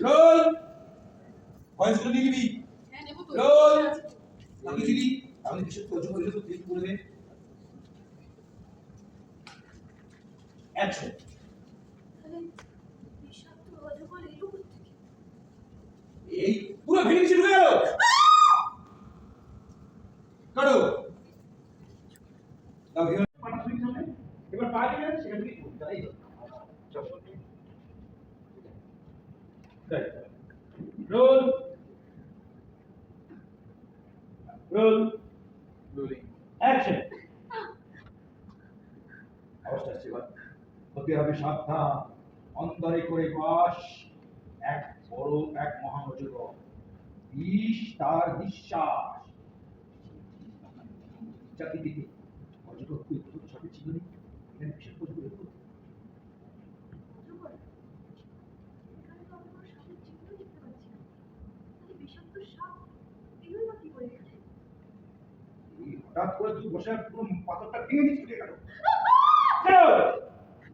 Role voice গুলো নিবি। হ্যাঁ নেব তো। রোল আমি দিবি আমি কিছু প্রশ্ন করে তো ঠিক করে দে। অ্যাকশন। তাহলে বিষাক্ত অজগর এলো কোত্থেকে? এই পুরো ভেঙে শুরু হয়ে গেল। করো দাও ভিউ পাটা শুনি সামনে এবার পা দিবেন সেখান থেকে তাই তো চলো রোল রোল রোলিং অ্যাকশন। আওয়াজটা আসছে এবার হতে হবে সাবধান অন্তরে করে বাস এক বড় এক মহান অজগর বিষ তার বিশ্বাস জাতি দিকে অজগর তুই তো সাথে ছিল না এখানে বিশেষ করে অজগর? এখানে তো আমরা সাপের চিহ্ন দেখতে পাচ্ছি না। তাহলে বিষাক্ত সাপ এলোই বা কি করে এখানে? এই হঠাৎ করে তুই বসে পুরো পাথরটা ভেঙে দিয়ে চলে গেল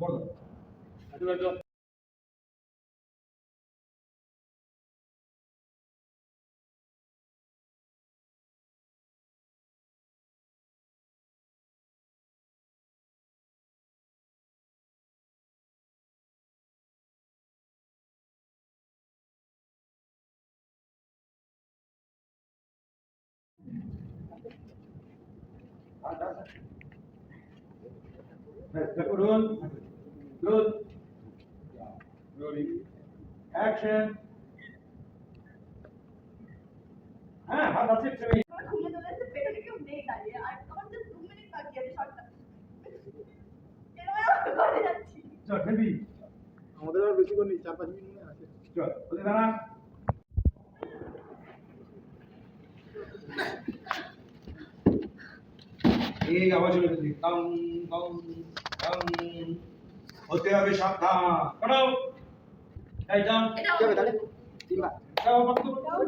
বলো দেখো রোল রোল রোলিং অ্যাকশন। হ্যাঁ হাত আছে তুমি আমার খুলে চলে এসেছে, পেছনে কেউ নেই দাঁড়িয়ে। আর আমার জাস্ট 2 মিনিট বাকি আছে শটটা। এরকম করে যাচ্ছি। চল খেলবি আমাদের আর বেশিক্ষণ নেই, 4-5 মিনিট মনে হয় আছে। চল ওকে দাঁড়া এই আওয়াজ হলো দেখি টং টং টং হতে হবে সাবধান করো এই যাও এটা কি হবে তাহলে? 3 বার। যাও পাকো দাও